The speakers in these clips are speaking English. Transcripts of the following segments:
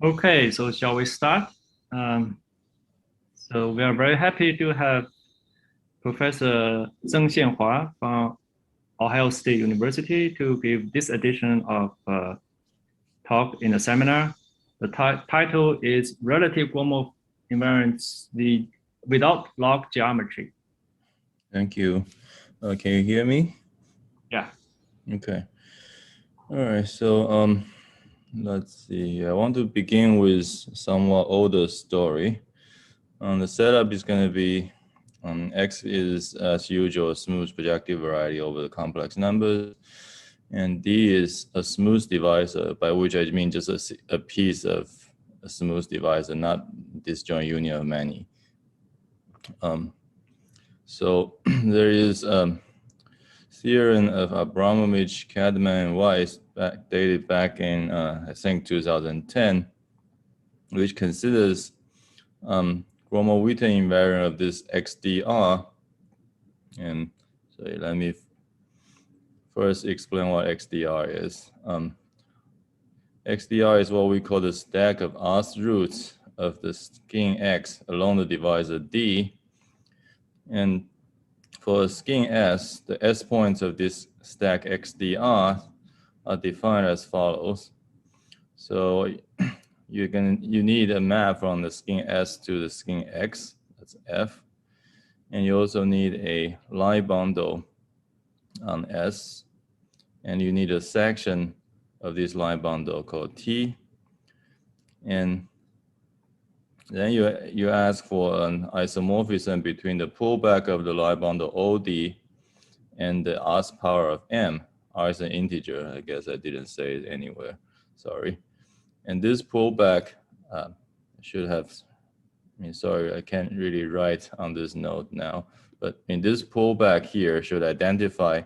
Okay, so shall we start? Um, so we are very happy to have Professor Tseng from Ohio State University to give this edition of talk in the seminar. The title is Relative Gromov Invariance without log geometry. Thank you. Can you hear me? Yeah. Okay. All right. So let's see. I want to begin with somewhat older story. The setup is going to be X is as usual a smooth projective variety over the complex numbers, and D is a smooth divisor, by which I mean just a piece of a smooth divisor, not disjoint union of many. So there is theorem of Abramovich, Cadman, and Weiss dated back in, I think, 2010, which considers Gromov-Witten invariant of this XDR. And so let me first explain what XDR is. XDR is what we call the stack of R's roots of the skin X along the divisor D. And for a skin S, the S points of this stack XDR are defined as follows. So you need a map from the skin S to the skin X, that's F. And you also need a line bundle on S. And you need a section of this line bundle called T. And then you ask for an isomorphism between the pullback of the line bundle OD and the R's power of M. R is an integer. I guess I didn't say it anywhere. Sorry. And this pullback should have, sorry, I can't really write on this note now, but in this pullback here should identify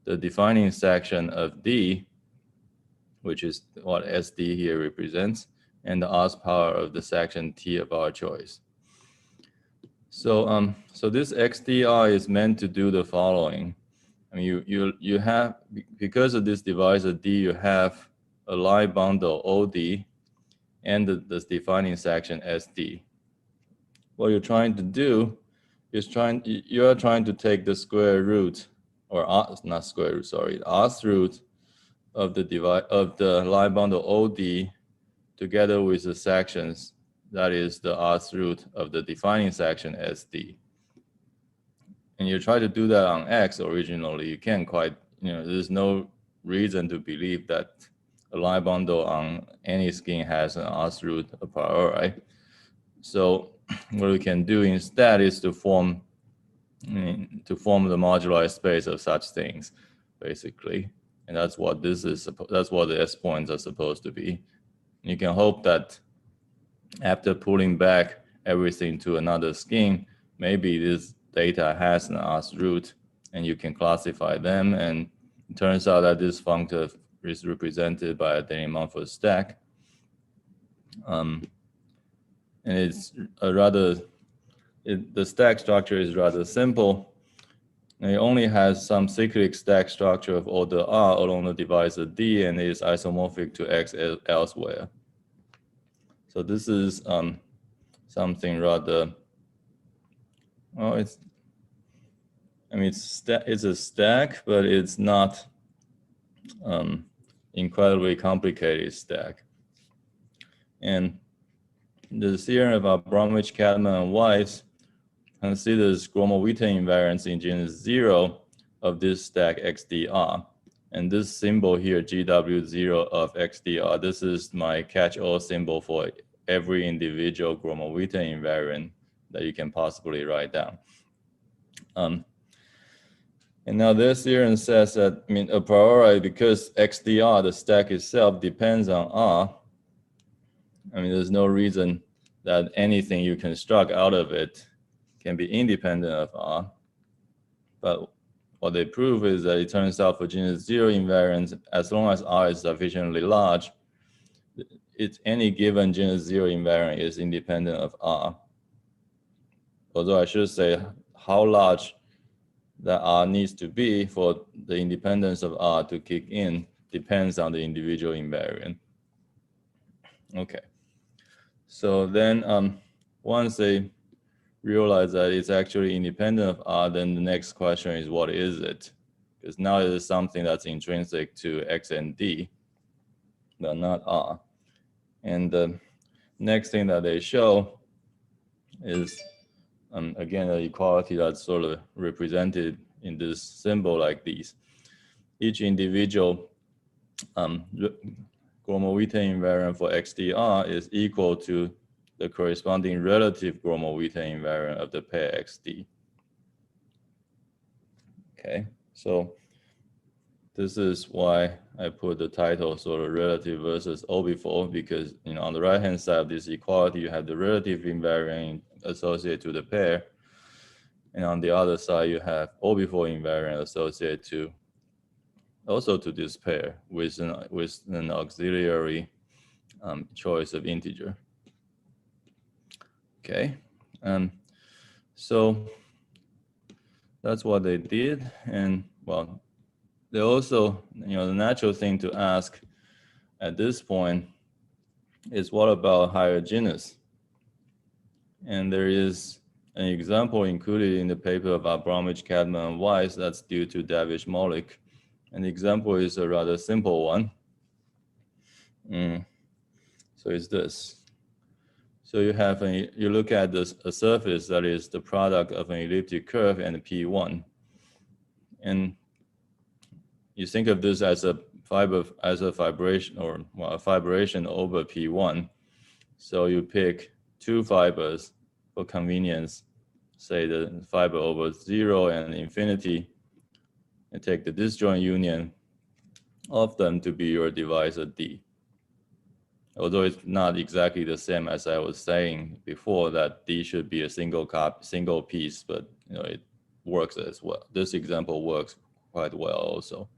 the defining section of D, which is what SD here represents, and the R's power of the section T of our choice. So, so this XDR is meant to do the following. I mean, you have, because of this divisor D, you have a line bundle OD and the defining section SD. What you're trying to do is you are trying to take the square root, or not square root, sorry, R's root of the line bundle OD together with the sections, that is the R's root of the defining section SD. And you try to do that on X originally, you can't quite, there's no reason to believe that a line bundle on any skin has an R's root a priori. So what we can do instead is to form the moduli space of such things, basically. And that's what this is. That's what the S points are supposed to be. You can hope that after pulling back everything to another skin, maybe this data has an R's root, and you can classify them. And it turns out that this functor is represented by a Denney-Mumford stack. And it's the stack structure is rather simple. And it only has some cyclic stack structure of order R along the divisor D, and is isomorphic to X elsewhere. So this is something rather, it's a stack, but it's not incredibly complicated stack. And the theorem of Abramovich, Cadman, and Weiss considers Gromov-Witten invariance in genus 0 of this stack XDR. And this symbol here, GW0 of XDR, this is my catch-all symbol for every individual Gromov-Witten invariant that you can possibly write down. And now this theorem says that, a priori, because XDR, the stack itself, depends on R, there's no reason that anything you construct out of it can be independent of R. But what they prove is that it turns out for genus 0 invariance, as long as R is sufficiently large, any given genus 0 invariant is independent of R. Although I should say how large that R needs to be for the independence of R to kick in depends on the individual invariant. Okay. So then once they realize that it's actually independent of R, then the next question is, what is it? Because now it is something that's intrinsic to X and D, but not R. And the next thing that they show is, again, the equality that's sort of represented in this symbol like these. Each individual bromoethane invariant for XDR is equal to the corresponding relative bromoethane invariant of the pair XD. Okay, so this is why I put the title sort of relative versus O before, because on the right hand side of this equality, you have the relative invariant associated to the pair, and on the other side, you have O before invariant associated to also to this pair with an auxiliary choice of integer. Okay, so that's what they did, and well, they also, the natural thing to ask at this point is, what about higher genus? And there is an example included in the paper of Abramich, Cadman, and Weiss that's due to Davish-Mollick. And the example is a rather simple one. So it's this. So you look at a surface that is the product of an elliptic curve and a P1. And you think of this as a fibration, or a fibration over P1. So you pick two fibers for convenience, say the fiber over 0 and infinity, and take the disjoint union of them to be your divisor D. Although it's not exactly the same as I was saying before, that D should be a single piece, but it works as well. This example works quite well also.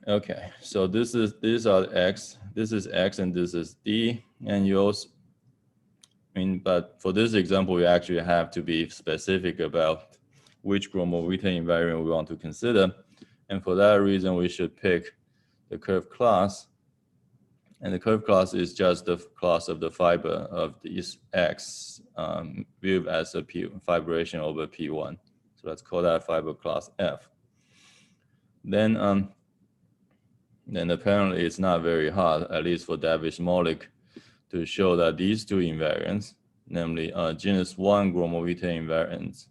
Okay, so these are X, this is X, and this is D, and you also, but for this example, we actually have to be specific about which bromoethane invariant we want to consider, and for that reason, we should pick the curve class, and the curve class is just the class of the fiber of these X viewed as a fibration over P1. So let's call that fiber class F. Then apparently it's not very hard, at least for Davish-Mollick, to show that these two invariants, namely genus 1 bromoethane invariants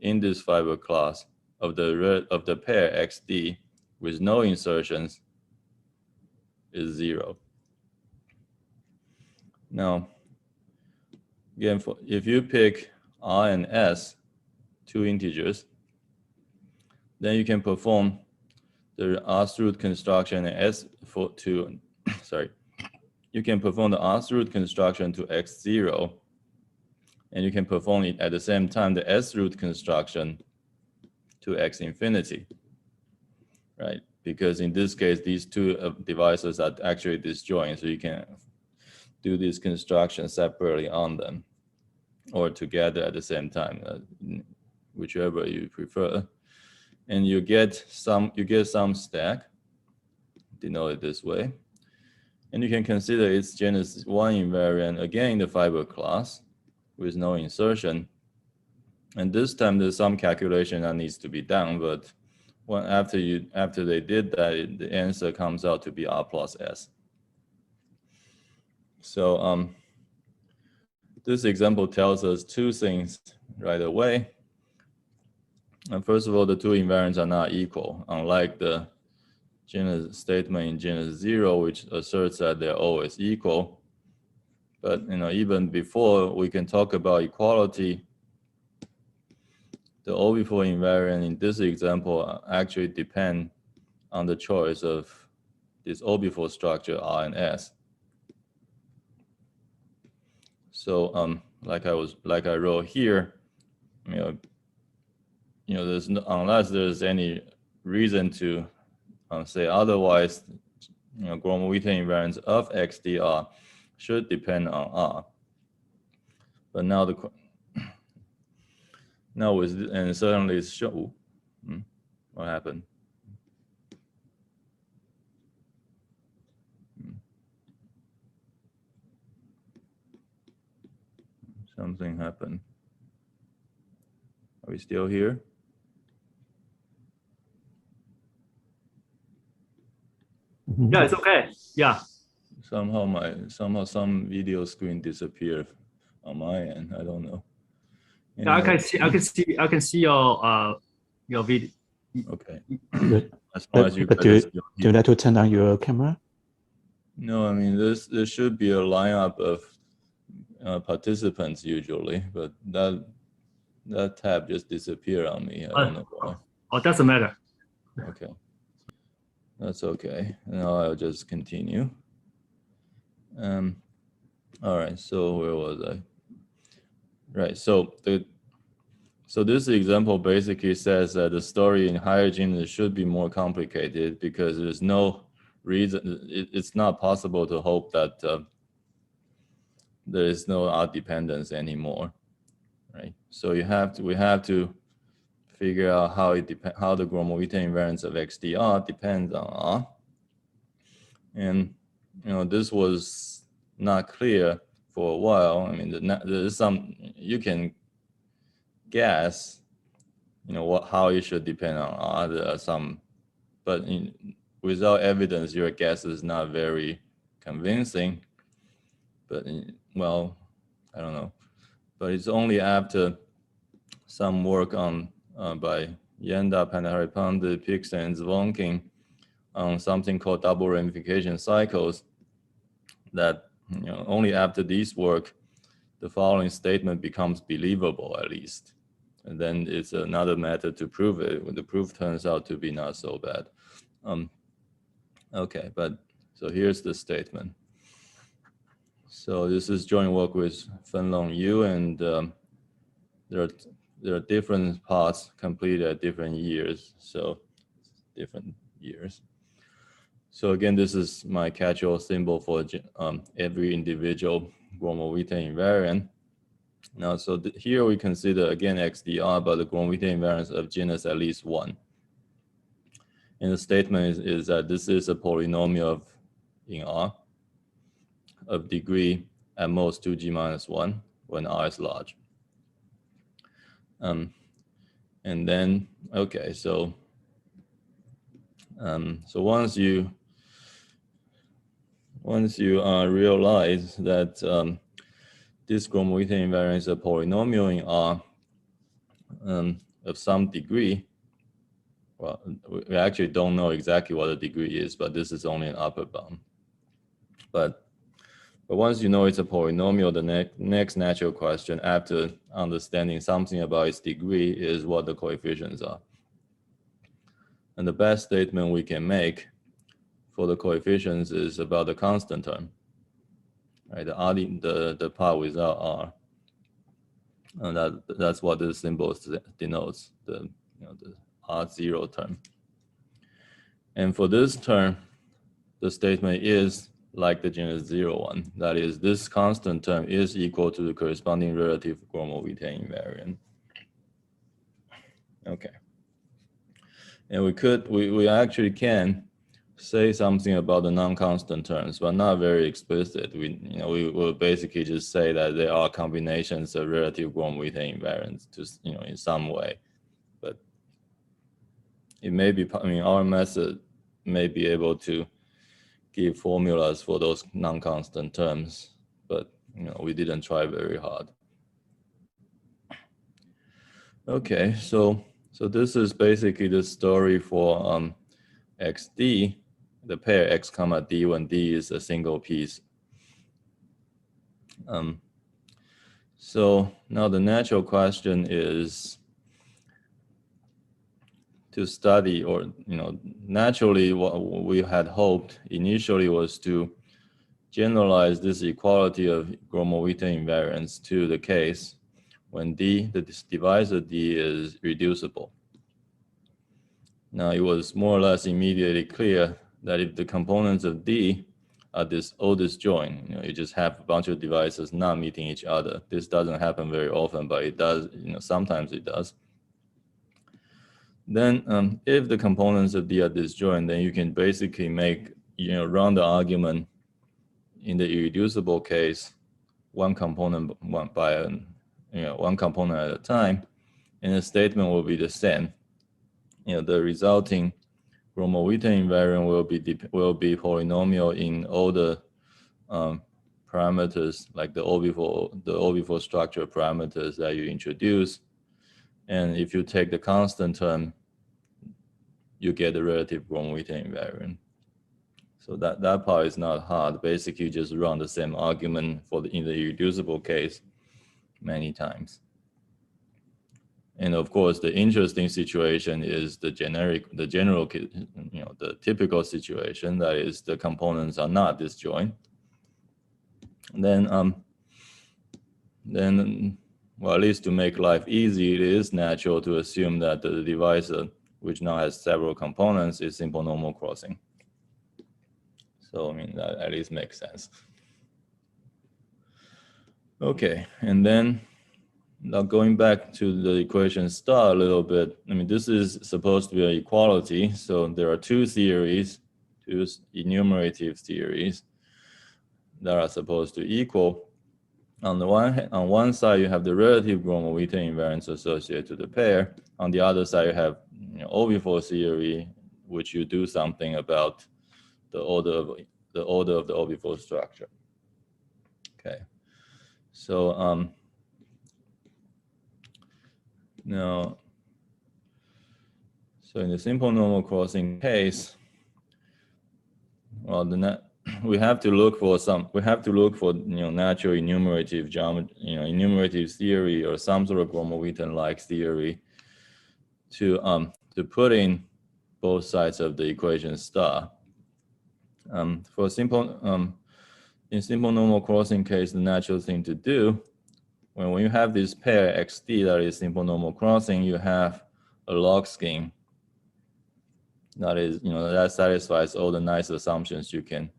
in this fiber class of the pair XD with no insertions is 0. Now, again, if you pick R and S, two integers, then you can perform the R-root construction and you can perform the R-root construction to X0, and you can perform it at the same time the S-root construction to X infinity, right? Because in this case, these two divisors are actually disjoint, so you can do this construction separately on them or together at the same time, whichever you prefer. And you get some stack, denoted this way. And you can consider its genus 1 invariant again in the fiber class with no insertion. And this time there's some calculation that needs to be done, but after they did that, the answer comes out to be R plus S. So this example tells us two things right away. And first of all, the two invariants are not equal, unlike the genus statement in genus 0, which asserts that they're always equal. But even before we can talk about equality, the O before invariant in this example actually depend on the choice of this O before structure R and S. So like I wrote here, there's unless there's any reason to say otherwise, bromoethane invariants of XDR should depend on R. But now and certainly it's show. What happened? Something happened. Are we still here? Yeah, it's okay. Yeah. Somehow some video screen disappeared on my end. I don't know. Yeah, I can see your video. Okay. Good. As long as you But guys do you like to turn on your camera? No, I mean there should be a lineup of participants usually, but that tab just disappeared on me. I don't know why. Oh, doesn't matter. Okay, that's okay. Now I'll just continue. All right. So where was I? Right. So this example basically says that the story in higher genus should be more complicated because there's no reason. It's not possible to hope that there is no R dependence anymore, right? So we have to figure out how the Gromov-Witten invariance of XDR depends on R, and this was not clear for a while. I mean, there's some you can guess, how it should depend on R. There are some, but without evidence, your guess is not very convincing. But well, I don't know. But it's only after some work on by Yenda, Pandahari Pandit, Pix, and Zvonkin on something called double ramification cycles that only after this work the following statement becomes believable, at least. And then it's another method to prove it when the proof turns out to be not so bad. Okay, but so here's the statement. So this is joint work with Fenlong Yu, and there are different parts completed at different years. So different years. So again, this is my catch-all symbol for every individual Gromov-Witten invariant. Now, so here we consider again XDR, but the Gromov-Witten invariance of genus at least one. And the statement is that this is a polynomial in R of degree at most 2g minus 1 when R is large. And then, okay, so once you realize that this Gromov-Witten invariant is a polynomial in R of some degree. Well, we actually don't know exactly what the degree is, but this is only an upper bound. But once you know it's a polynomial, the next natural question after understanding something about its degree is what the coefficients are. And the best statement we can make for the coefficients is about the constant term, right? The part without R, and that's what this symbol denotes, the R0 term. And for this term, the statement is like the genus 0, 1. That is, this constant term is equal to the corresponding relative Gromov-Witten invariant. Okay. And we actually can say something about the non-constant terms, but not very explicit. We will basically just say that there are combinations of relative Gromov-Witten invariants, just in some way. But it may be, our method may be able to give formulas for those non-constant terms, but we didn't try very hard. Okay, so this is basically the story for XD, the pair X comma D when D is a single piece. So now the natural question is to study, or naturally what we had hoped initially was to generalize this equality of Gromov-Witten invariance to the case when D, the divisor D, is reducible. Now it was more or less immediately clear that if the components of D are all disjoint, you just have a bunch of divisors not meeting each other. This doesn't happen very often, but it does, sometimes it does. Then if the components of D are disjoint, then you can basically make, run the argument in the irreducible case, one component by one component at a time, and the statement will be the same. The resulting bromo-Witten invariant will be polynomial in all the parameters, like the orbifold structure parameters that you introduce. And if you take the constant term, you get the relative bromo-Witten invariant. So that part is not hard. Basically, you just run the same argument in the irreducible case many times. And of course, the interesting situation is the typical situation, that is the components are not disjoint. Then, well, at least to make life easy, it is natural to assume that the divisor, which now has several components, is simple normal crossing. So, I mean, that at least makes sense. Okay, and then now going back to the equation star a little bit, I mean, this is supposed to be an equality. So there are two enumerative theories that are supposed to equal. On one side, you have the relative bromo-Witten invariance associated to the pair. On the other side, you have orbifold theory, which you do something about the order of the orbifold structure. Okay, so now, so in the simple normal crossing case, well, we have to look for natural enumerative geometry, enumerative theory or some sort of bromo-Witten-like theory to put in both sides of the equation star. In simple normal crossing case, the natural thing to do, when you have this pair XD that is simple normal crossing, you have a log scheme that is, that satisfies all the nice assumptions you can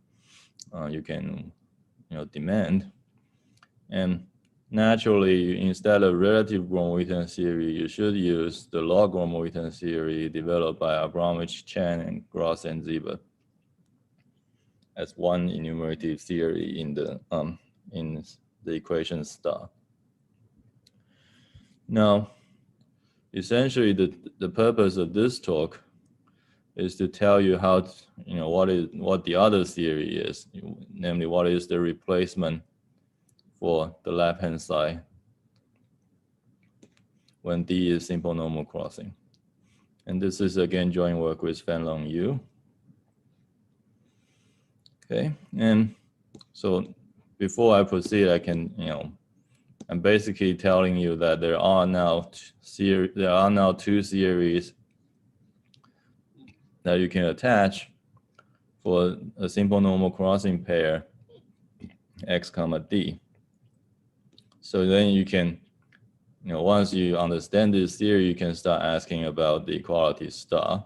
demand. And naturally, instead of relative bromo-Witten theory, you should use the log bromo-Witten theory developed by Abramowitz, Chen, and Gross and Sieber as one enumerative theory in the equation star. Now, essentially, the purpose of this talk is to tell you how what the other theory is, namely what is the replacement for the left-hand side when D is simple normal crossing. And this is again joint work with Fanlong Yu. Okay, and so before I proceed, I can, I'm basically telling you that there are now two theories that you can attach for a simple normal crossing pair X comma D. So then you can, once you understand this theory, you can start asking about the equality star.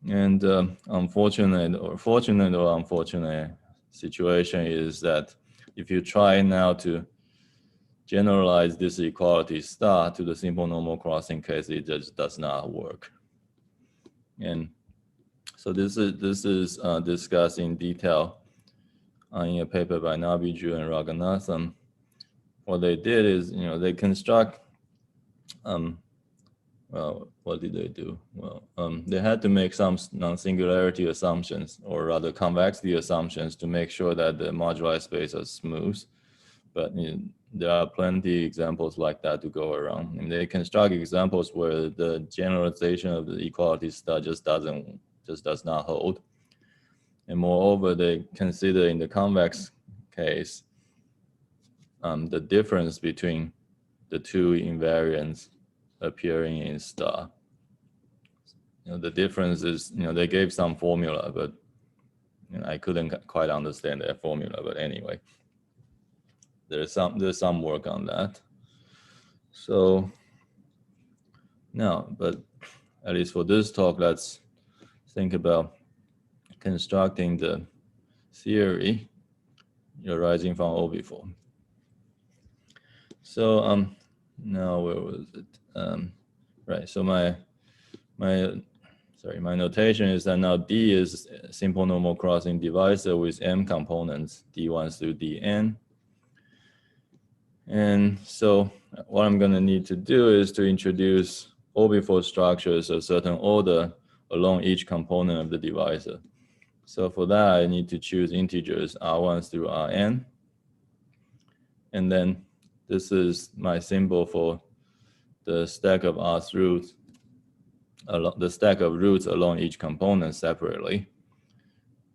And fortunate or unfortunate situation is that if you try now to generalize this equality star to the simple normal crossing case, it just does not work. And so this is discussed in detail in a paper by Nabiju and Raghunathan. What they did is, they construct, well, what did they do? Well, they had to make some non-singularity assumptions, or rather convexity assumptions, to make sure that the moduli space is smooth. But there are plenty examples like that to go around. And they construct examples where the generalization of the equality star just does not hold. And moreover, they consider in the convex case the difference between the two invariants appearing in star. The difference is, they gave some formula, but I couldn't quite understand that formula. But anyway, there's some work on that. So now, but at least for this talk, let's think about constructing the theory arising from orbifold. So now where was it? Right. So my notation is that now D is a simple normal crossing divisor with M components, D1 through Dn. And so what I'm going to need to do is to introduce orbifold structures of certain order along each component of the divisor. So for that, I need to choose integers R1 through Rn. And then this is my symbol for the stack of R's roots, the stack of roots along each component separately.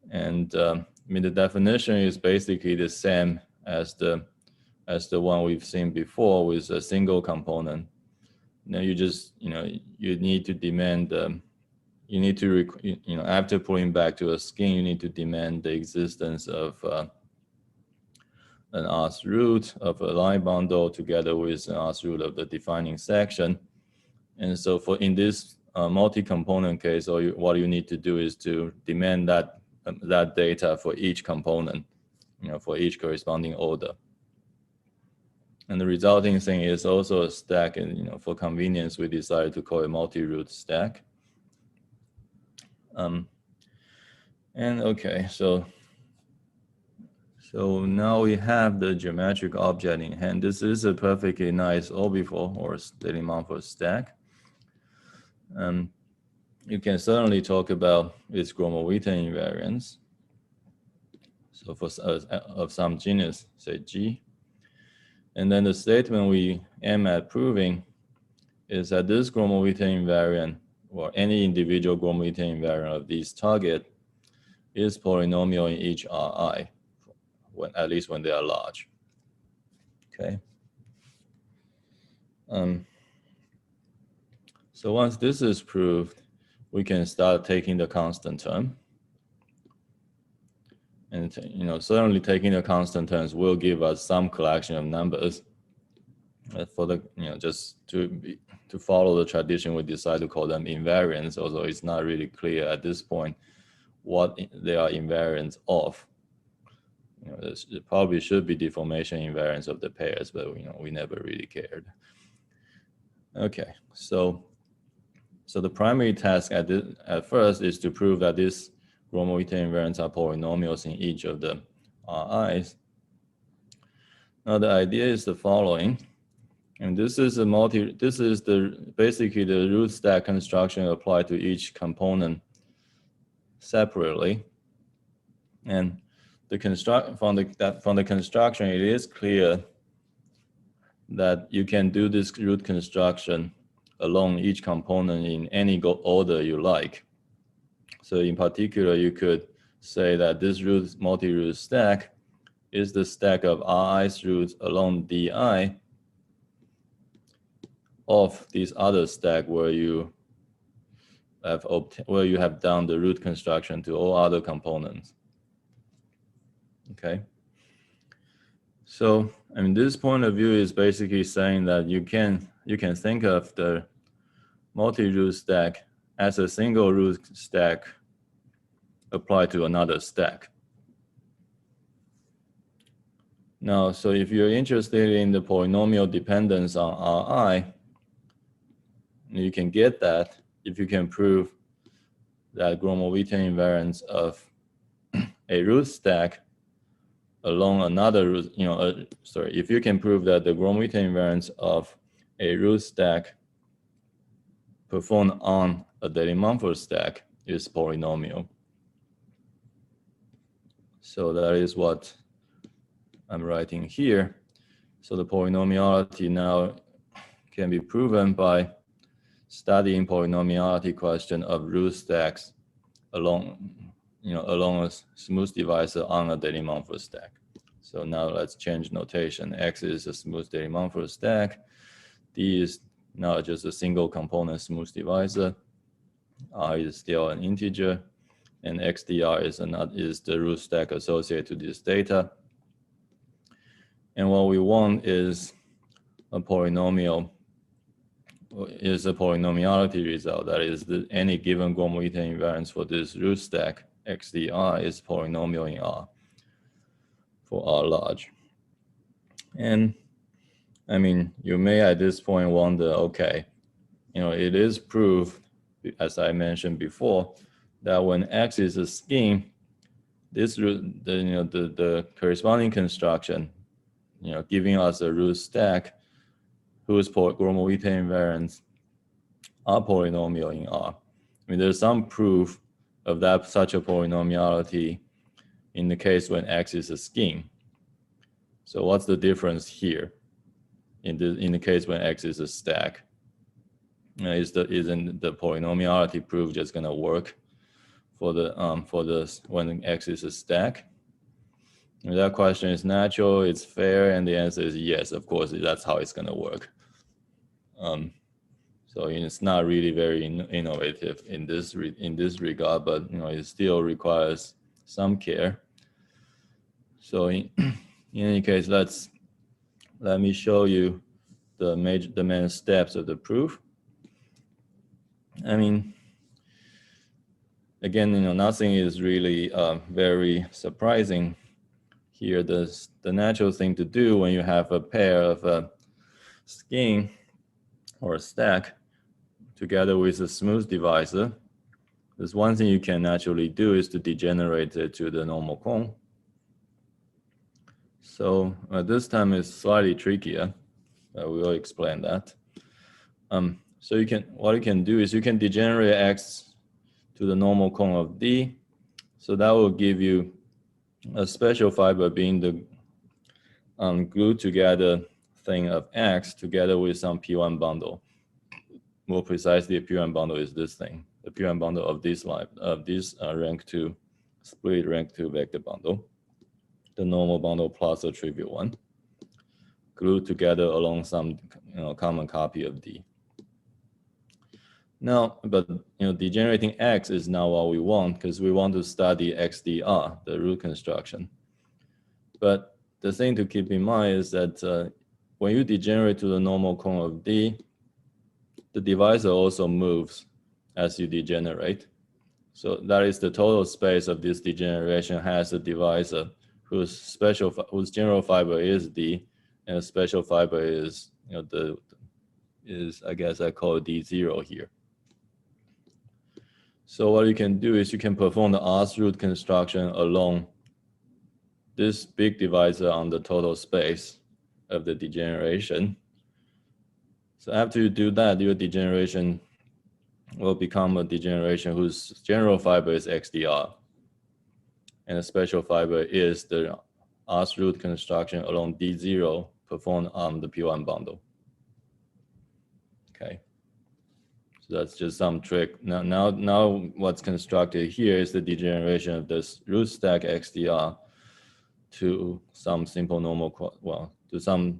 And I mean, the definition is basically the same as the one we've seen before with a single component. Now you just, you need to demand, you need to, after pulling back to a scheme, you need to demand the existence of an R's root of a line bundle together with an R's root of the defining section. And so in this multi-component case, what you need to do is to demand that data for each component, for each corresponding order. And the resulting thing is also a stack, and for convenience, we decided to call it multi-root stack. And okay, so now we have the geometric object in hand. This is a perfectly nice orbifold or Delin-Mumford stack. You can certainly talk about its Gromov-Witten invariance. So for of some genus, say G. And then the statement we aim at proving is that this Gromov-Witten invariant, or any individual Gromov-Witten invariant of these target, is polynomial in each Ri, at least when they are large. Okay. So once this is proved, we can start taking the constant term. And certainly taking the constant terms will give us some collection of numbers. For the just to follow the tradition, we decide to call them invariants, although it's not really clear at this point what they are invariants of. It probably should be deformation invariance of the pairs, but we never really cared. Okay, so the primary task at first is to prove that these Gromov-Witten invariants are polynomials in each of the Ri's. Now the idea is the following, and this is basically the root stack construction applied to each component separately. And from the construction, it is clear that you can do this root construction along each component in any order you like. So in particular, you could say that this multi-root stack is the stack of Ri's roots along Di of this other stack where you have done the root construction to all other components. Okay. So I mean, this point of view is basically saying that you can think of the multi-root stack as a single root stack applied to another stack. Now, so if you're interested in the polynomial dependence on Ri, you can get that if you can prove that Gromov-Witten invariance of a root stack along another root, if you can prove that the Gromov-Witten invariance of a root stack performed on a Delin-Mumford stack is polynomial. So that is what I'm writing here. So the polynomiality now can be proven by studying polynomiality question of root stacks along a smooth divisor on a Delin-Mumford stack. So now let's change notation. X is a smooth Delin-Mumford stack. D is now just a single component smooth divisor. R is still an integer, and XDR is the root stack associated to this data. And what we want is a polynomiality result. That is, any given Gromov-Witten invariance for this root stack XDR is polynomial in R for R large. And I mean, you may at this point wonder, okay, it is proved, as I mentioned before, that when X is a scheme, this the corresponding construction giving us a root stack whose Gromov-Witten invariants are polynomial in R. I mean, there's some proof of that such a polynomiality in the case when X is a scheme. So what's the difference here in the case when X is a stack? Isn't the polynomiality proof just going to work for the when X is a stack? And that question is natural, it's fair, and the answer is yes. Of course, that's how it's going to work. So it's not really very innovative in this regard, but it still requires some care. So in any case, let me show you the main steps of the proof. I mean, again, nothing is really very surprising here. The natural thing to do when you have a pair of a scheme or a stack together with a smooth divisor, there's one thing you can naturally do is to degenerate it to the normal cone. So this time is slightly trickier. We will explain that. So what you can do is you can degenerate X to the normal cone of D. So that will give you a special fiber being the glued together thing of X together with some P1 bundle. More precisely, a P1 bundle is this thing, the P1 bundle of this rank 2 split rank 2 vector bundle, the normal bundle plus a trivial one, glued together along some common copy of D. Now, but degenerating X is not what we want because we want to study XDR, the root construction. But the thing to keep in mind is that when you degenerate to the normal cone of D, the divisor also moves as you degenerate. So that is the total space of this degeneration has a divisor whose general fiber is D, and a special fiber is I guess I call it D0 here. So what you can do is you can perform the R's root construction along this big divisor on the total space of the degeneration. So after you do that, your degeneration will become a degeneration whose general fiber is XDR. And the special fiber is the R's root construction along D0 performed on the P1 bundle. Okay. So that's just some trick. Now what's constructed here is the degeneration of this root stack XDR to some simple normal, well, to some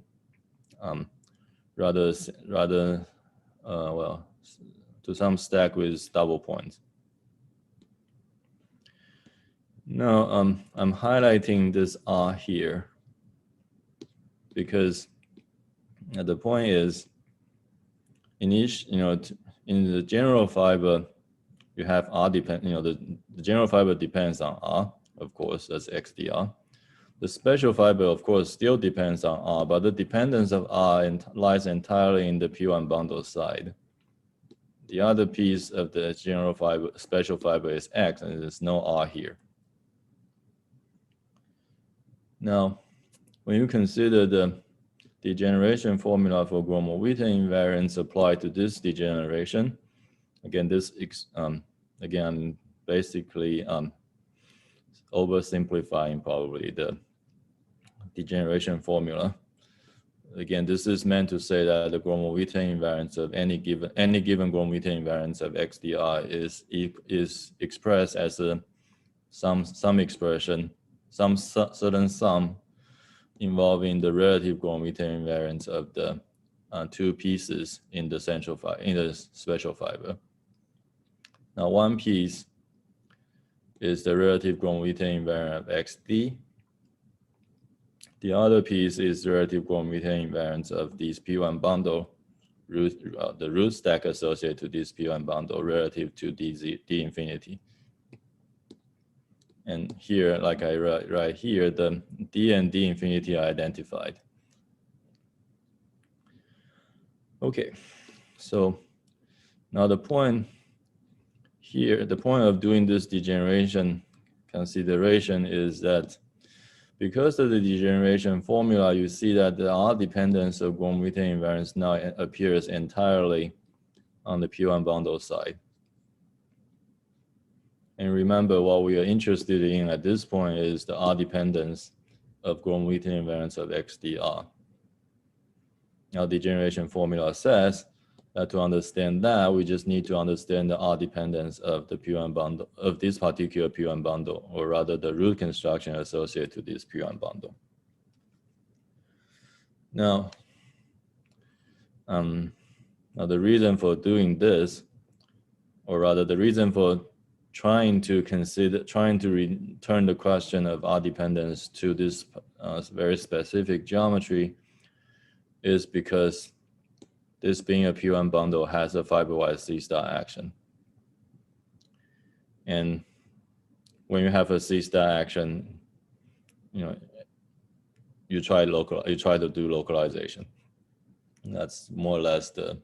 to some stack with double points. Now I'm highlighting this R here because the point is in each, in the general fiber, you have R depend, the general fiber depends on R, of course, that's XDR. The special fiber, of course, still depends on R, but the dependence of R lies entirely in the P1 bundle side. The other piece of the general fiber, special fiber is X, and there's no R here. Now, when you consider the degeneration formula for Gromov-Witten invariance applied to this degeneration, again, again, I'm basically oversimplifying probably the degeneration formula. Again, this is meant to say that the Gromov-Witten invariance of any given Gromov-Witten invariance of XDR is expressed as some expression, some certain sum involving the relative Gromov-Witten invariance of the two pieces in the special fiber. Now, one piece is the relative Gromov-Witten invariant of XD. The other piece is the relative Gromov-Witten invariance of this P1 bundle, the root stack associated to this P1 bundle relative to D infinity. And here, like I write here, the D and D infinity are identified. Okay, so now the point here, the point of doing this degeneration consideration is that because of the degeneration formula, you see that the R dependence of Gromov-Witten invariance now appears entirely on the P1 bundle side. And remember, what we are interested in at this point is the R dependence of Gromov-Witten invariance of XDR. Now, degeneration formula says that to understand that, we just need to understand the R dependence of the P1 bundle, of this particular P1 bundle, or rather the root construction associated to this P1 bundle. Now, now the reason for doing this, or rather the reason for trying to return the question of R dependence to this very specific geometry is because this being a P1 bundle has a fiber-wise C-star action. And when you have a C-star action, you try to do localization. And that's more or less that's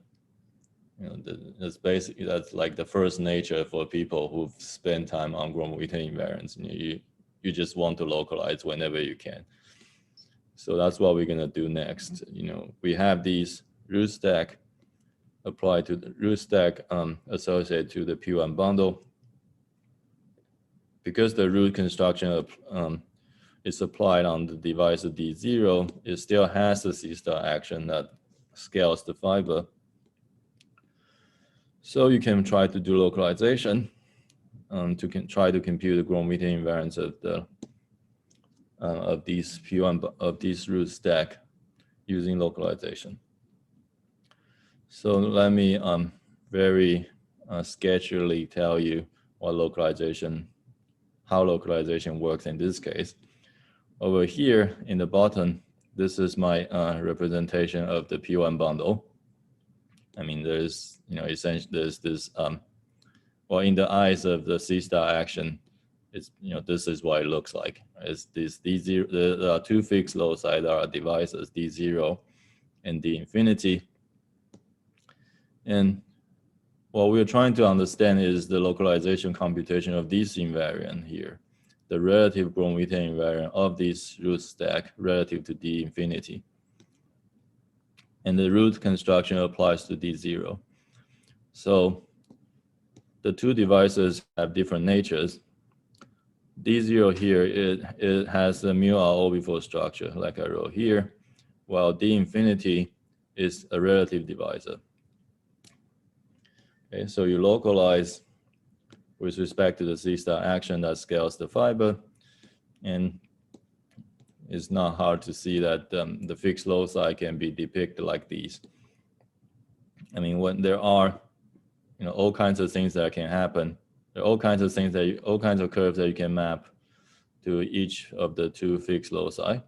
like the first nature for people who've spent time on Gromov-Witten invariance. You just want to localize whenever you can. So that's what we're gonna do next. We have these root stack applied to the root stack associated to the P1 bundle. Because the root construction is applied on the device of D0, it still has a C-star action that scales the fiber. So you can try to do localization try to compute the Gromov-Witten invariance of these P1 of this root stack using localization. So let me very sketchily tell you how localization works in this case. Over here in the bottom, this is my representation of the P1 bundle. I mean, there's essentially there's this well, in the eyes of the C-star action, it's this is what it looks like. It's this D0. There are two fixed loci that are devices, D0 and D infinity. And what we're trying to understand is the localization computation of this invariant here, the relative Gromov-Witten invariant of this root stack relative to D infinity. And the root construction applies to D0. So the two devices have different natures. D0 here, it has the mu R O before structure, like I wrote here, while D infinity is a relative divisor. Okay, so you localize with respect to the C-star action that scales the fiber, and it's not hard to see that the fixed loci can be depicted like these. I mean, when there are all kinds of things that can happen, there are all kinds of things all kinds of curves that you can map to each of the two fixed loci.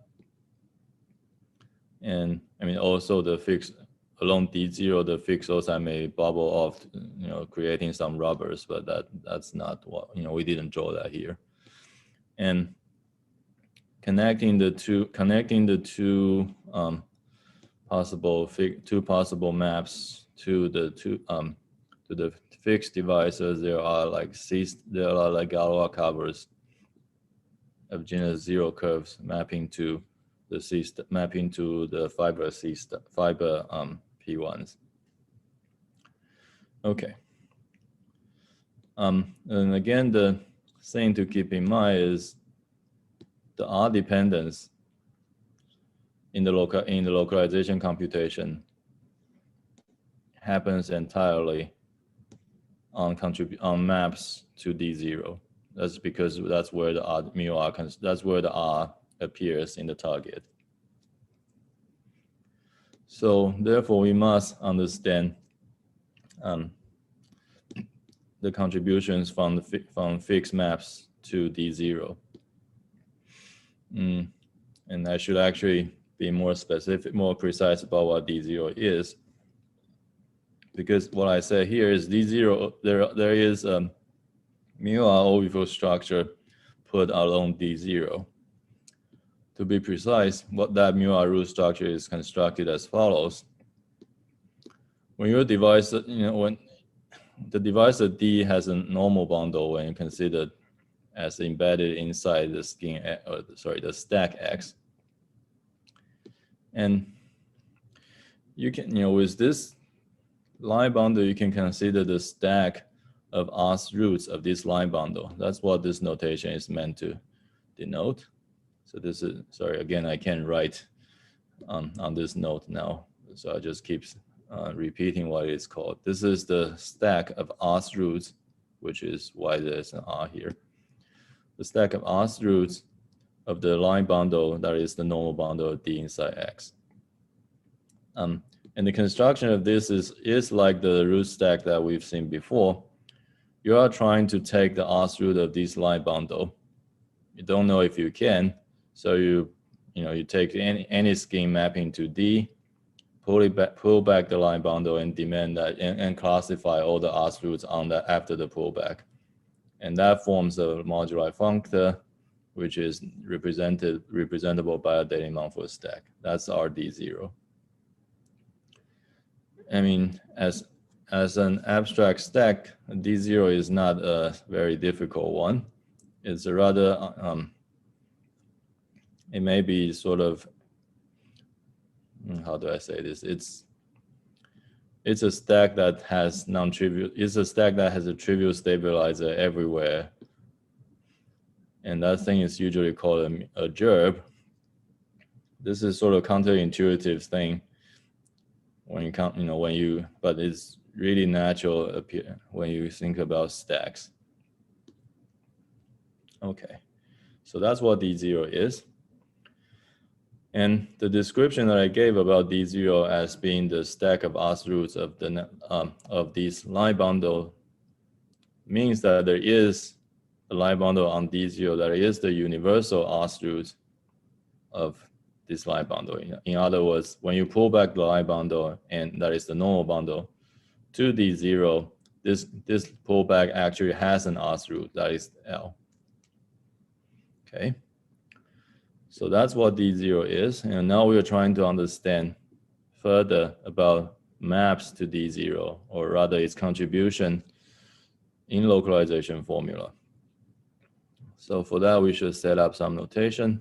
And I mean, also the fixed along D0, the fixed loci may bubble off, creating some rubbers, but that's not what, we didn't draw that here. And connecting the two possible maps to the fixed devices, there are like Galois covers of genus 0 curves mapping to the fiber P1s. Okay. And again, the thing to keep in mind is the R dependence in the localization computation happens entirely on maps to D0. That's because that's where the R mu R that's where the R appears in the target. So therefore, we must understand the contributions from fixed maps to D0. And I should actually be more specific, more precise about what D0 is, because what I say here is D0. There is mu R O before structure put along D0. To be precise, what that mu R root structure is constructed as follows. When your device, when the device of D has a normal bundle when you consider as embedded inside the scheme, the stack X. And you can, with this line bundle, you can consider the stack of R's roots of this line bundle. That's what this notation is meant to denote. So this is, sorry, again, I can't write on this note now. So I just keep repeating what it's called. This is the stack of R's roots, which is why there's an R here. The stack of R's roots of the line bundle, that is the normal bundle of D inside X. And the construction of this is like the root stack that we've seen before. You are trying to take the R's root of this line bundle. You don't know if you can, so you take any scheme mapping to D, pull back the line bundle and demand that and classify all the R's roots on that after the pullback, and that forms a moduli functor, which is representable by a daily Mumford stack. That's our D0. I mean, as an abstract stack, D0 is not a very difficult one. It's a rather, it may be sort of, how do I say this? It's a stack that has non-trivial, it's a stack that has a trivial stabilizer everywhere. And that thing is usually called a gerb. This is sort of counterintuitive thing when you count, but it's really natural when you think about stacks. Okay, so that's what D0 is. And the description that I gave about D0 as being the stack of R's roots of this line bundle means that there is a line bundle on D0 that is the universal R's root of this line bundle. In other words, when you pull back the line bundle, and that is the normal bundle, to D0, this pullback actually has an R's root, that is L. Okay, so that's what D0 is, and now we are trying to understand further about maps to D0, or rather its contribution in localization formula. So for that, we should set up some notation.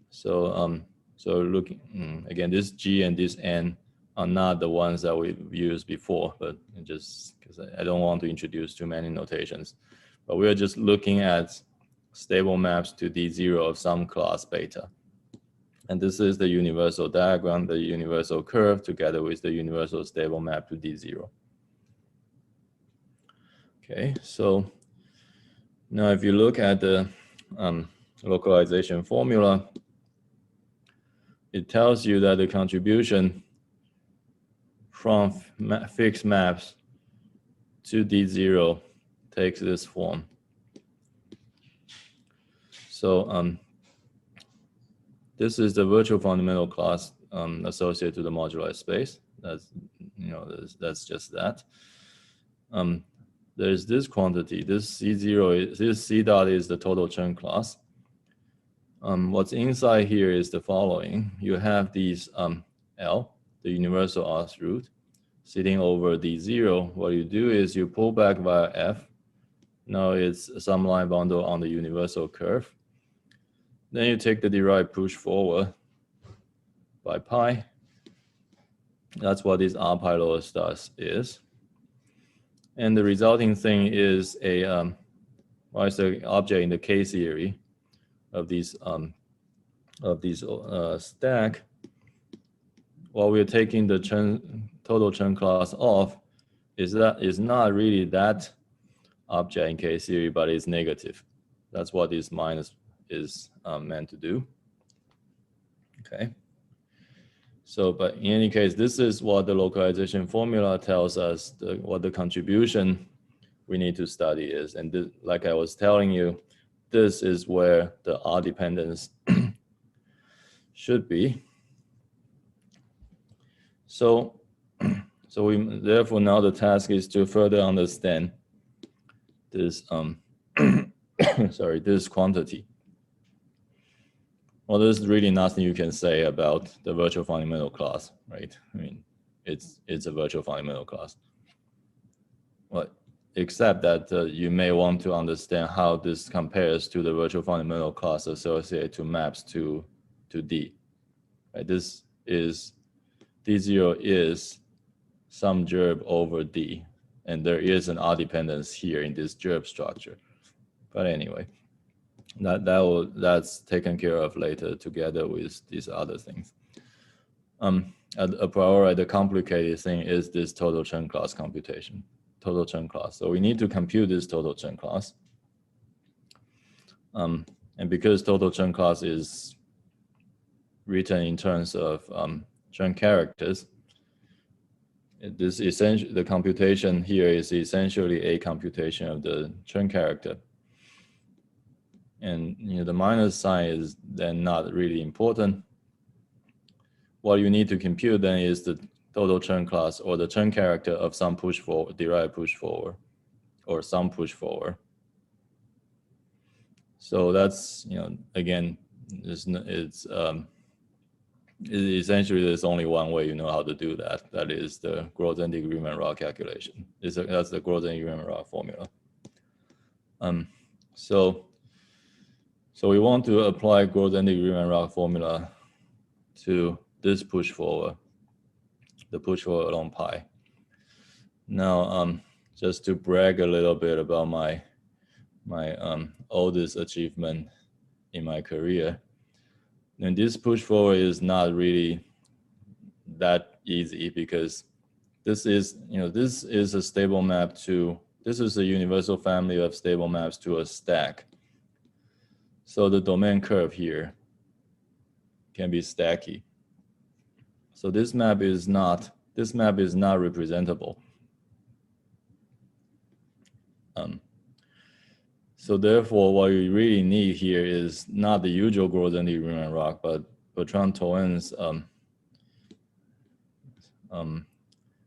So looking again, this G and this N are not the ones that we've used before, but just because I don't want to introduce too many notations, but we are just looking at stable maps to D0 of some class beta. And this is the universal diagram, the universal curve, together with the universal stable map to D0. Okay, so now if you look at the localization formula, it tells you that the contribution from fixed maps to D0 takes this form. So this is the virtual fundamental class associated to the moduli space. That's that's just that. There's this quantity. This C0 this C dot is the total Tseng class. What's inside here is the following. You have these L, the universal R's root, sitting over D0. What you do is you pull back via F. Now it's some line bundle on the universal curve. Then you take the derived push forward by pi. That's what this R pi lower stars is. And the resulting thing is a it's the object in the K theory of these stack. While we're taking the total Tseng class off, is not really that object in K theory, but it's negative. That's what this minus is meant to do. Okay. So, but in any case, this is what the localization formula tells us, what the contribution we need to study is. And this, like I was telling you, this is where the R dependence should be. So we therefore now the task is to further understand this this quantity. Well, there's really nothing you can say about the virtual fundamental class, right? I mean, it's a virtual fundamental class. Well, except that you may want to understand how this compares to the virtual fundamental class associated to maps to D. Right? This is D0 is some gerb over D, and there is an R dependence here in this gerb structure. But anyway, that's taken care of later together with these other things. A priori, the complicated thing is this total Tseng class computation, total Tseng class. So we need to compute this total Tseng class. And because total Tseng class is written in terms of Tseng characters, the computation here is essentially a computation of the Tseng character. And the minus sign is then not really important. What you need to compute then is the total Tseng class or the Tseng character of some push forward, derived push forward, or some push forward. So that's, again, essentially there's only one way you know how to do that. That is the Grothendieck-Riemann-Roch calculation. That's the Grothendieck-Riemann-Roch formula. So we want to apply Grothendieck-Riemann-Roch formula to this push forward, the push forward along pi. Now, just to brag a little bit about my oldest achievement in my career, and this push forward is not really that easy because this is a stable map to, this is a universal family of stable maps to a stack. So the domain curve here can be stacky. So this map is not representable. So therefore, what you really need here is not the usual Grothendieck-Riemann-Roch, but Bertrand-Thoen's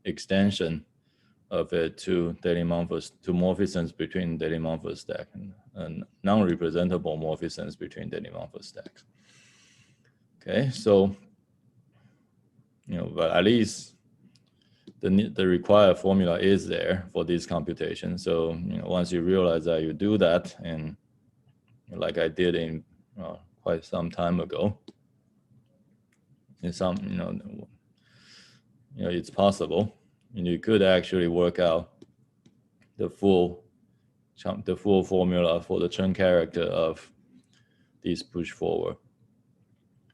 extension of it to morphisms between Daly-Mumford stack and non-representable morphisms between Daly-Mumford stacks. Okay, so but at least the required formula is there for this computation. So once you realize that, you do that, and like I did in quite some time ago, in some it's possible, and you could actually work out the full formula for the Tseng character of this push forward,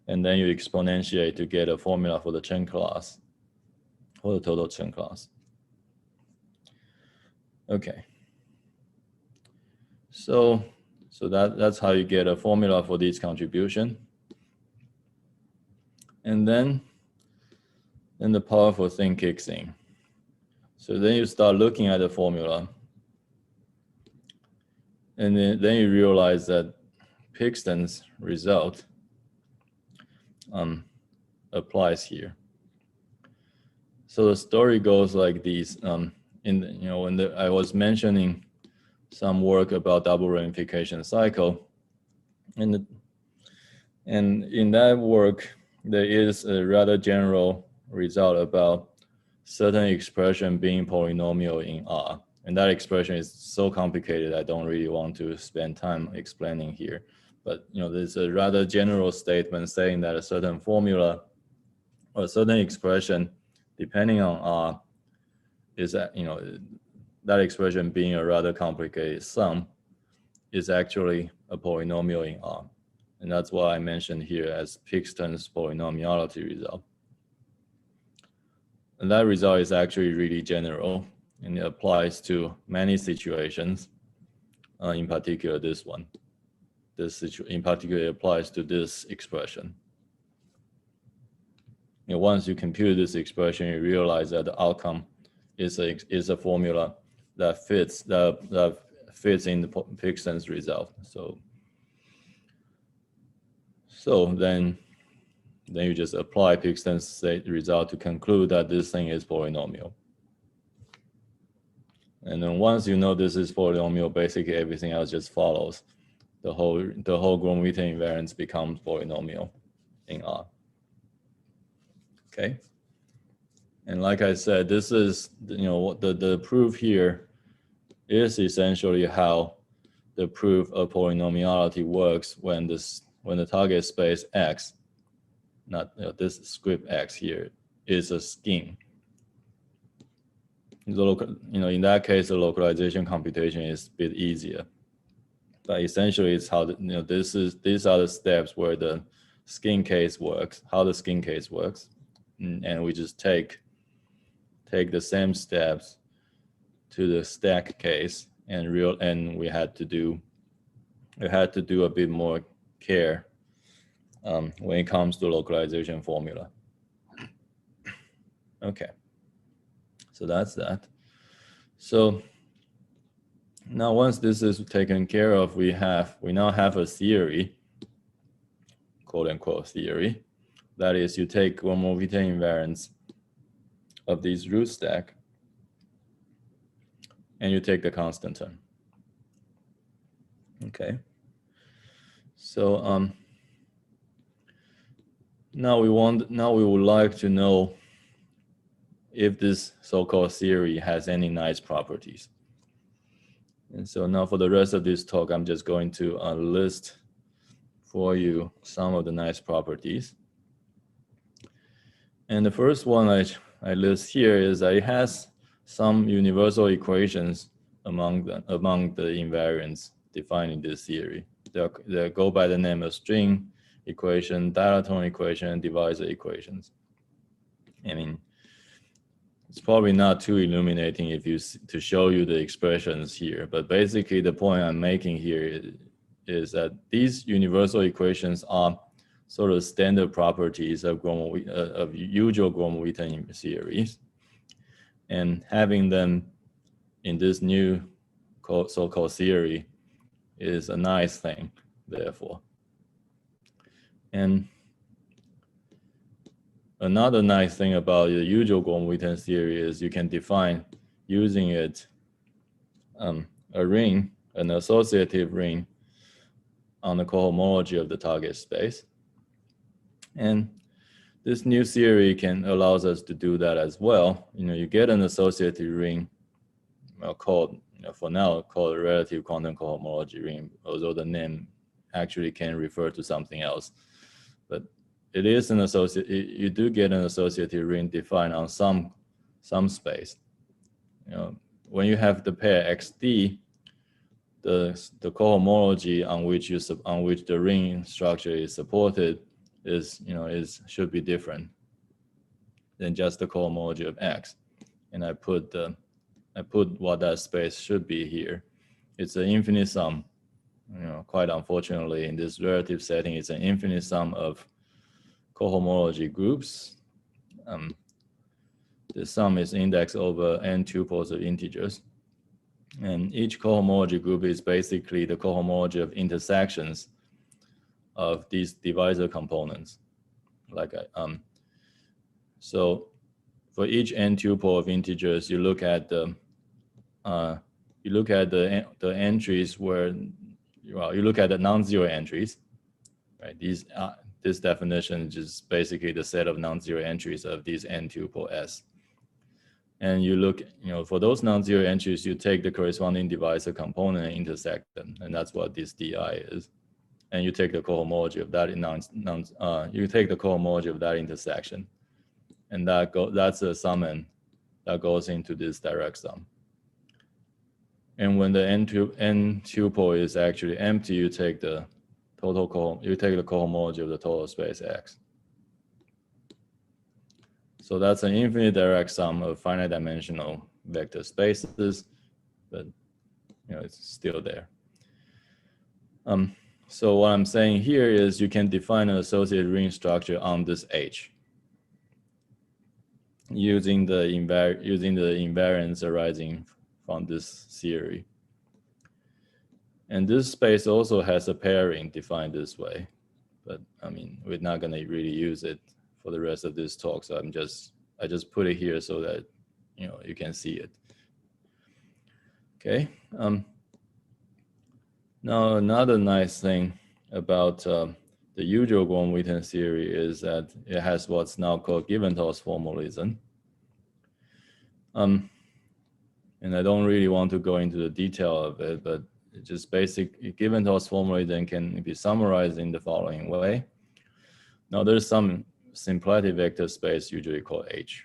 and then you exponentiate to get a formula for the Tseng class, for the total Tseng class. Okay. So that's how you get a formula for this contribution. And then the powerful thing kicks in. So then you start looking at the formula, and then you realize that Pixton's result applies here. So the story goes like this. When I was mentioning some work about double ramification cycle, and in that work there is a rather general result about certain expression being polynomial in R, and that expression is so complicated I don't really want to spend time explaining here. But there's a rather general statement saying that a certain formula or a certain expression, depending on R, is that that expression being a rather complicated sum is actually a polynomial in R. And that's what I mentioned here as Pixton's polynomiality result. And that result is actually really general, and it applies to many situations, in particular this one. In particular, it applies to this expression. Once you compute this expression, you realize that the outcome is a formula that fits in the Pixton's result. So then you just apply Pixton's result to conclude that this thing is polynomial. And then once you know this is polynomial, basically everything else just follows. The whole Gromit invariance becomes polynomial in R. Okay. And like I said, this is the proof here is essentially how the proof of polynomiality works when the target space X, not this script X here, is a skin. In that case, the localization computation is a bit easier. But essentially, it's how these are the steps where the skin case works, how the skin case works, and we just take the same steps to the stack case, and we had to do a bit more care when it comes to localization formula. Okay, so that's that. So now once this is taken care of, we now have a theory, quote unquote theory. That is, you take one more Vita invariance of these root stack and you take the constant term. Okay. So now we would like to know if this so-called theory has any nice properties. And so now for the rest of this talk, I'm just going to list for you some of the nice properties. And the first one I list here is that it has some universal equations among the invariants defined in this theory. They go by the name of string equation, dilaton equation, and divisor equations. I mean, it's probably not too illuminating to show you the expressions here, but basically the point I'm making here is that these universal equations are sort of standard properties of usual Gromov-Witten series, and having them in this new so-called theory is a nice thing, therefore. And another nice thing about the usual Gromov-Witten theory is you can define, using it, a ring, an associative ring on the cohomology of the target space. And this new theory allows us to do that as well. You get an associative ring called, for now, called a relative quantum cohomology ring, although the name actually can refer to something else. But it is an you do get an associative ring defined on some space. When you have the pair XD, the cohomology on which the ring structure is supported should be different than just the cohomology of X. And I put what that space should be here. It's an infinite sum. Quite unfortunately, in this relative setting, it's an infinite sum of cohomology groups. The sum is indexed over n tuples of integers. And each cohomology group is basically the cohomology of intersections of these divisor components. So for each n tuple of integers, you look at the entries where you look at the non-zero entries, right? This definition is just basically the set of non-zero entries of these n tuple S. And you look, for those non-zero entries, you take the corresponding divisor component and intersect them, and that's what this DI is. And you take the cohomology of that you take the cohomology of that intersection, and that's a summand that goes into this direct sum. And when the n tuple is actually empty, you take the cohomology of the total space X. So that's an infinite direct sum of finite dimensional vector spaces, but it's still there. So what I'm saying here is you can define an associated ring structure on this H using the invariance arising from this theory. And this space also has a pairing defined this way, but I mean, we're not going to really use it for the rest of this talk. So I just put it here so that you can see it. Okay. Now another nice thing about the usual Gromov-Witten theory is that it has what's now called Giventos formalism. And I don't really want to go into the detail of it, but it's just basic Giventhals formulae then can be summarized in the following way. Now there's some symplectic vector space usually called H.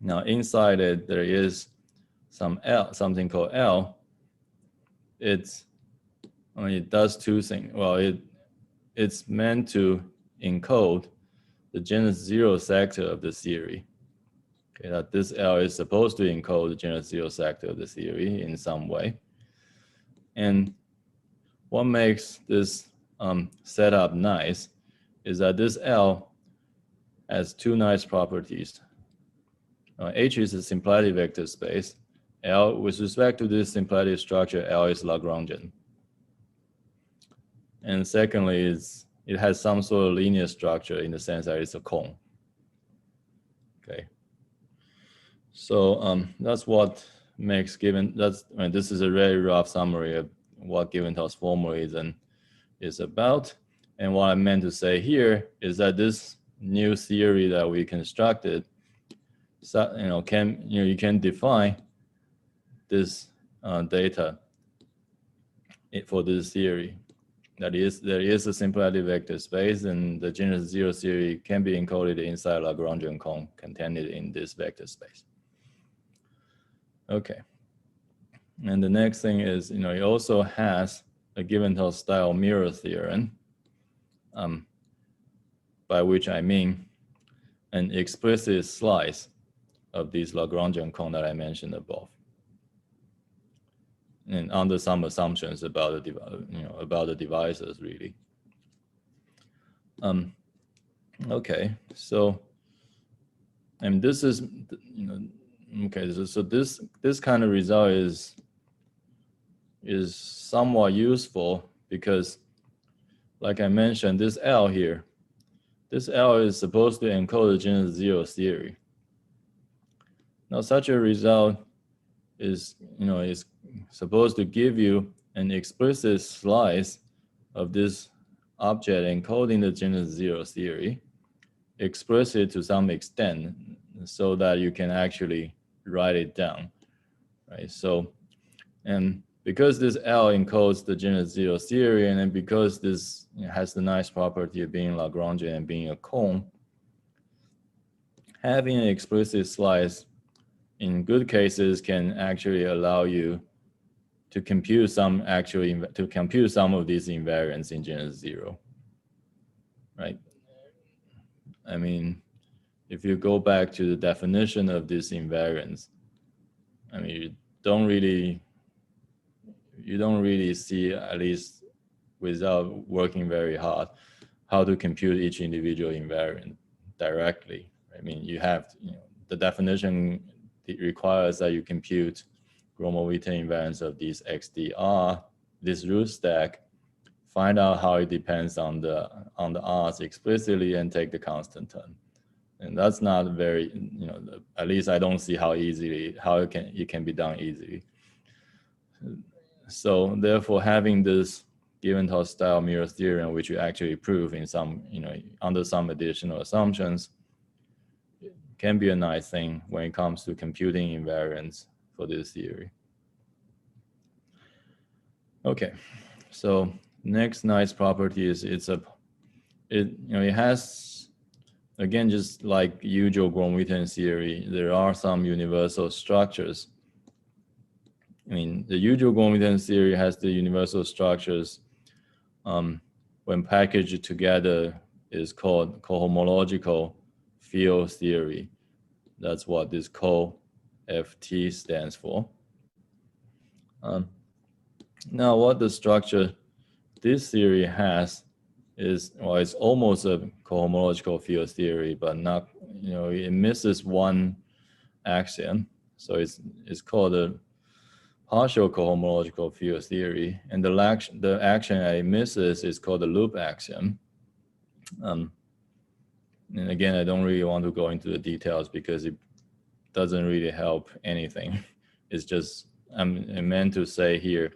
Now inside it, there is some L, something called L. It does two things. Well, it's meant to encode the genus zero sector of the theory. Okay, that this L is supposed to encode the genus zero sector of the theory in some way. And what makes this setup nice is that this L has two nice properties. H is a symplectic vector space. L, with respect to this symplectic structure, L is Lagrangian. And secondly, it has some sort of linear structure in the sense that it's a cone. Okay. So that's what makes this is a very rough summary of what Giventhals formalism is about. And what I meant to say here is that this new theory that we constructed, you can define this data for this theory. That is, there is a symplectic vector space, and the genus zero theory can be encoded inside a Lagrangian cone contained in this vector space. Okay. And the next thing is, it also has a Giventhals style mirror theorem, by which I mean an explicit slice of these Lagrangian cone that I mentioned above, and under some assumptions about the devices really. Okay, so, and this is, okay, so this kind of result is somewhat useful because, like I mentioned, this L here, this L is supposed to encode the genus zero theory. Now, such a result is supposed to give you an explicit slice of this object encoding the genus zero theory, explicit to some extent, so that you can actually write it down, right? So, and because this L encodes the genus zero theory, and then because this has the nice property of being Lagrangian and being a cone, having an explicit slice in good cases can actually allow you to compute some of these invariants in genus zero, right? I mean, if you go back to the definition of these invariants, I mean, you don't really see, at least without working very hard, how to compute each individual invariant directly. I mean, you have, the definition requires that you compute Gromov-Witten invariants of these XDR, this root stack, find out how it depends on the R's explicitly, and take the constant term. And that's not very, at least I don't see how it can be done easily. So therefore, having this Giventhals style mirror theorem, which you actually prove in some, under some additional assumptions, can be a nice thing when it comes to computing invariants for this theory. Okay, so next nice property is it has, again, just like usual Gromov-Witten theory, there are some universal structures. I mean, the usual Gromov-Witten theory has the universal structures when packaged together is called cohomological field theory. That's what this CoFT stands for. Now, what the structure this theory has is, well, it's almost a cohomological field theory, but not, it misses one axiom. So it's called a partial cohomological field theory, and the action it misses is called the loop axiom. And again, I don't really want to go into the details because it doesn't really help anything. It's just, I meant to say here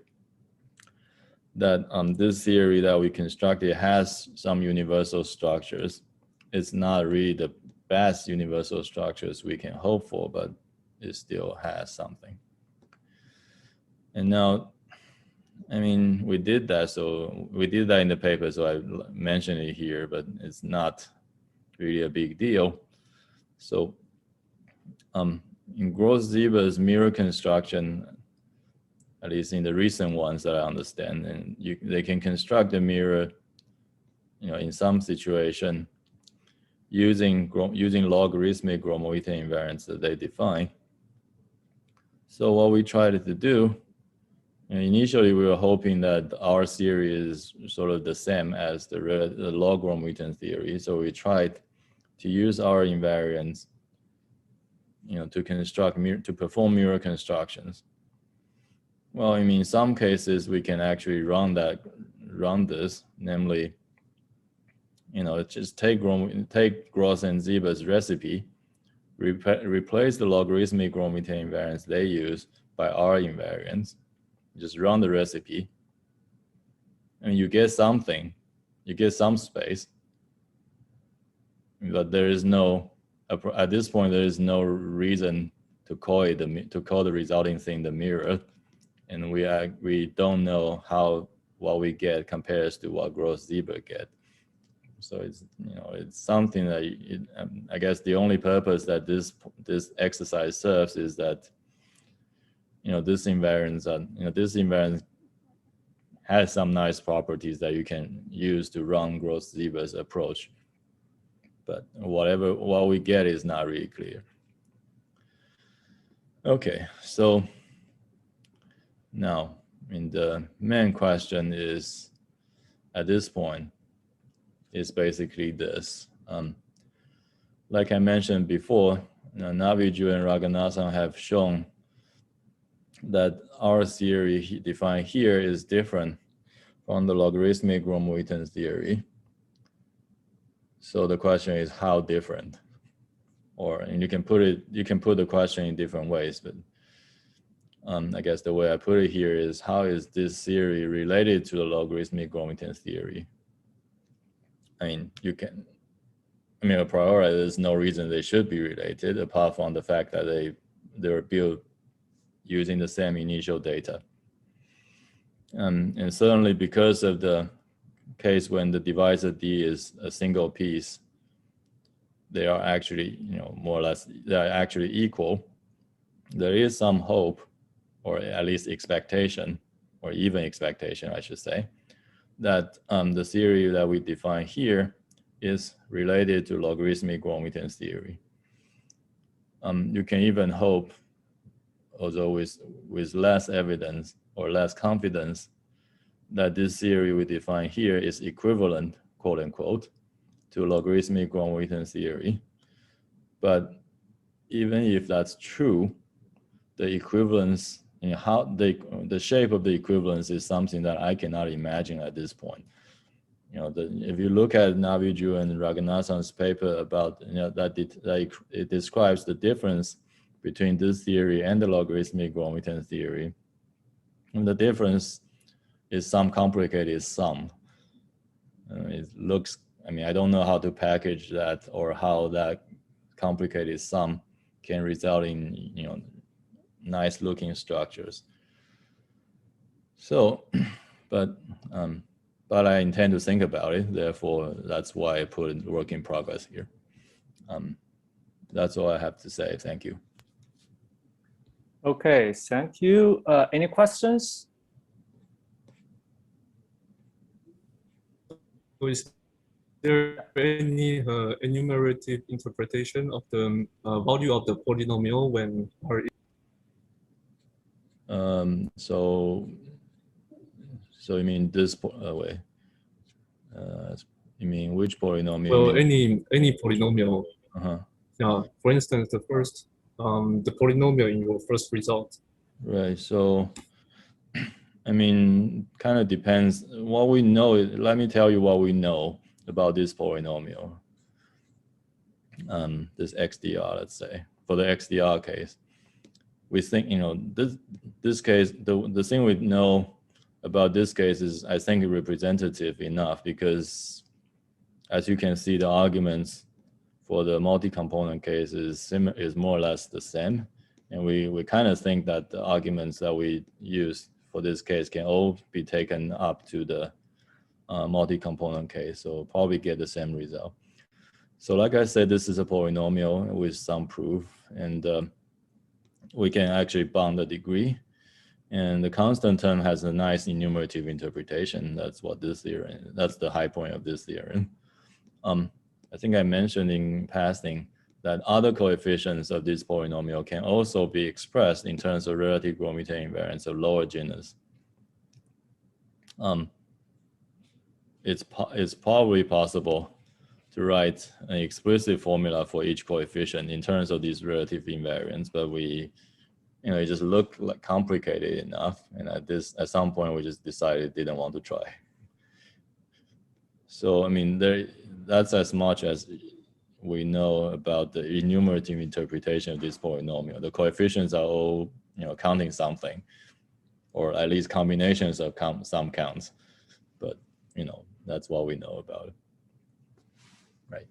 that this theory that we constructed has some universal structures. It's not really the best universal structures we can hope for, but it still has something. And now, I mean, we did that. So we did that in the paper. So I mentioned it here, but it's not really a big deal. So in Gross-Zieber's mirror construction, at least in the recent ones that I understand, and they can construct a mirror, in some situation using logarithmic Gromov-Witten invariants that they define. So what we tried to do, initially we were hoping that our theory is sort of the same as the log Gromov-Witten theory. So we tried to use our invariants, to perform mirror constructions. Well, I mean, in some cases we can actually run this, namely, just take Gross and Zieber's recipe, replace the logarithmic Gromov-Witten invariants they use by our invariants, just run the recipe, and you get something, you get some space, but there is no, at this point, there is no reason to call the resulting thing the mirror, and we don't know what we get compares to what Gross-Zieber get. So it's it's something that I guess the only purpose that this exercise serves is that this invariant has some nice properties that you can use to run Gross-Zieber's approach, but what we get is not really clear. Okay, so now the main question is at this point is basically this. Like I mentioned before, Naviju and Raghunathan have shown that our theory defined here is different from the logarithmic Gromov-Witten theory. So the question is how different? And you can put the question in different ways, but I guess the way I put it here is, how is this theory related to the logarithmic Gromov-Witten theory? A priori, there's no reason they should be related apart from the fact that they were built using the same initial data. And certainly because of the case when the divisor D is a single piece, they are actually, more or less, they are actually equal. There is some hope, or at least expectation, or even expectation, I should say, that the theory that we define here is related to logarithmic Gromov-Witten theory. You can even hope, although with less evidence or less confidence, that this theory we define here is equivalent, quote unquote, to logarithmic Gromov-Witten theory. But even if that's true, the equivalence, the shape of the equivalence is something that I cannot imagine at this point. If you look at Naviju and Raghunathan's paper about that it describes the difference between this theory and the logarithmic Gromov-Witten theory, and the difference is some complicated sum. It looks, I don't know how to package that, or how that complicated sum can result in nice looking structures. So, but I intend to think about it. Therefore, that's why I put work in progress here. That's all I have to say. Thank you. Okay, thank you. Any questions? Is there any enumerated interpretation of the value of the polynomial when R? So you mean this way? You mean which polynomial? Well, any polynomial. Uh-huh. Yeah. For instance, the first the polynomial in your first result. Right. So, kind of depends. What we know, let me tell you what we know about this polynomial. This XDR, let's say, for the XDR case, we think, this case, the thing we know about this case is, I think, representative enough, because as you can see, the arguments for the multi-component case is more or less the same. And we kind of think that the arguments that we use for this case can all be taken up to the multi-component case, so probably get the same result. So like I said, this is a polynomial with some proof, and we can actually bound the degree. And the constant term has a nice enumerative interpretation. That's what this theorem, that's the high point of this theorem. I think I mentioned in passing that other coefficients of this polynomial can also be expressed in terms of relative Gromita invariance of lower genus. It's probably possible to write an explicit formula for each coefficient in terms of these relative invariants, but it just looked like complicated enough, and at some point we just decided didn't want to try. So I mean, that's as much as we know about the enumerative interpretation of this polynomial. The coefficients are all counting something, or at least combinations of some counts, but that's what we know about it. Right.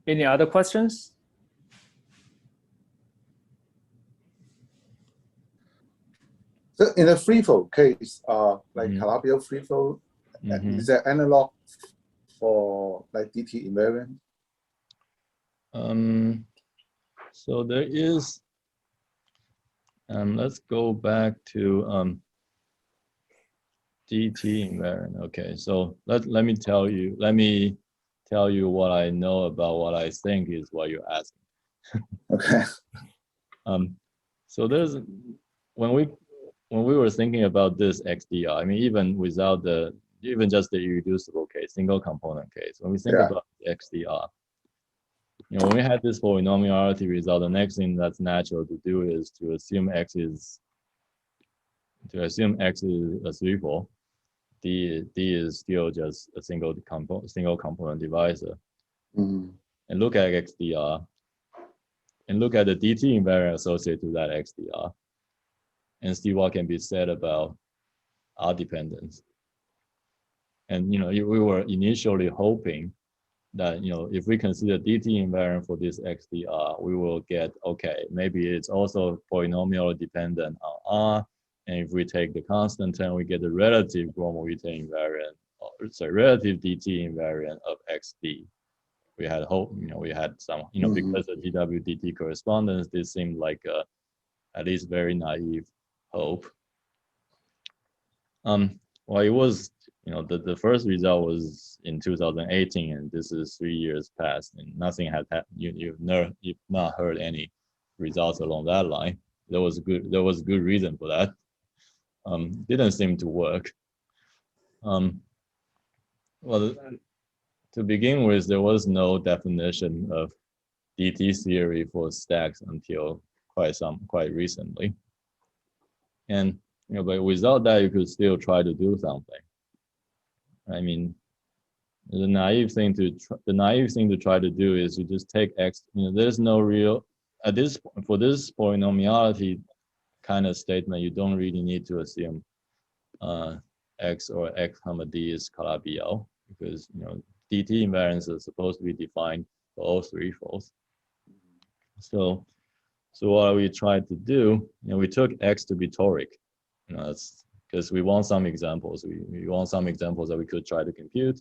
Any other questions? So in a free flow case, like Calabi-Yau free flow, is there analog for like DT invariant? So there is. Let's go back to DT invariant. Okay, so let me tell you what I know about what I think is what you're asking. Okay. So there's when we were thinking about this XDR, I mean, even just the irreducible case, single component case, when we think about XDR, when we had this polynomiality result, the next thing that's natural to do is to assume X is a threefold. D is still just a single component divisor. And look at XDR, and look at the DT invariant associated to that XDR, and see what can be said about R dependence. And we were initially hoping that if we consider DT invariant for this XDR, we will get, okay, maybe it's also polynomial dependent on R, and if we take the constant term, we get the relative Gromita invariant, relative DT invariant of XD. We had hope, we had some, because of GWDT correspondence, this seemed like at least very naive hope. Well, it was, the first result was in 2018, and this is 3 years past, and nothing had happened. You've not heard any results along that line. There was good reason for that. Didn't seem to work. Well, to begin with, there was no definition of DT theory for stacks until quite recently, and but without that, you could still try to do something. I mean, the naive thing to try to do is you just take X. There's no real for this polynomiality kind of statement. You don't really need to assume X or X comma D is Calabi-Yau, because DT invariance is supposed to be defined for all threefolds. So what we tried to do, we took X to be toric. That's because we want some examples. We want some examples that we could try to compute.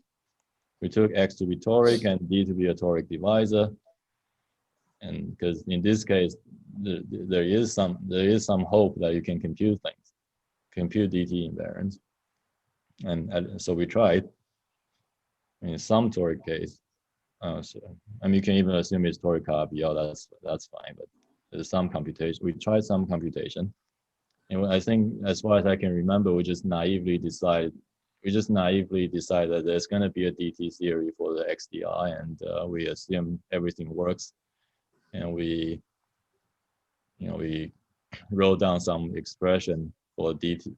We took X to be toric and D to be a toric divisor. And because in this case, there is some hope that you can compute things, compute DT invariance. And so we tried in some toric case. You can even assume it's toric Calabi-Yau, that's fine, but there's some computation. We tried some computation. And I think, as far as I can remember, we just naively decide that there's going to be a DT theory for the XDR, and we assume everything works, and we wrote down some expression for DT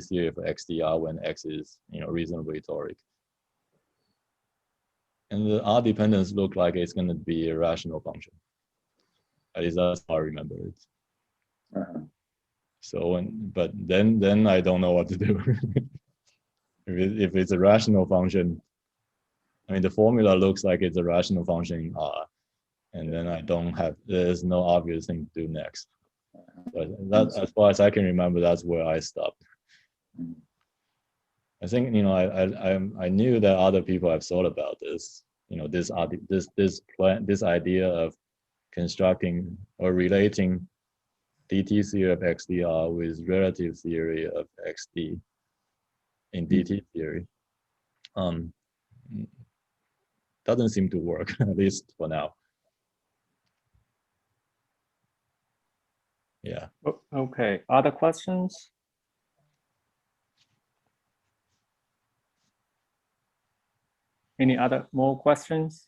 theory for XDR when X is reasonably toric, and the R dependence looked like it's going to be a rational function. At least that's how I remember it. So but then I don't know what to do. If it's a rational function, I mean, the formula looks like it's a rational function in R, and then there's no obvious thing to do next. But that, as far as I can remember, that's where I stopped. I think, you know, I knew that other people have thought about this, you know, this idea of constructing or relating dt theory of xdr with relative theory of xd in dt theory. Doesn't seem to work, at least for now. Yeah. Okay, other questions? Any other more questions?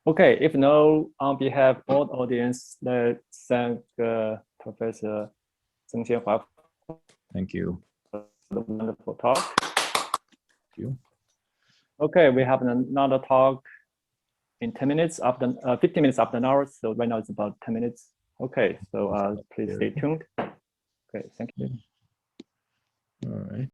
Okay, if no, on behalf of all the audience, let's thank Professor Tseng Xianhua Thank you. for the wonderful talk. Thank you. Okay, we have another talk in 10 minutes after 15 minutes after an hour. So right now it's about 10 minutes. Okay, so please stay tuned. Okay, thank you. All right.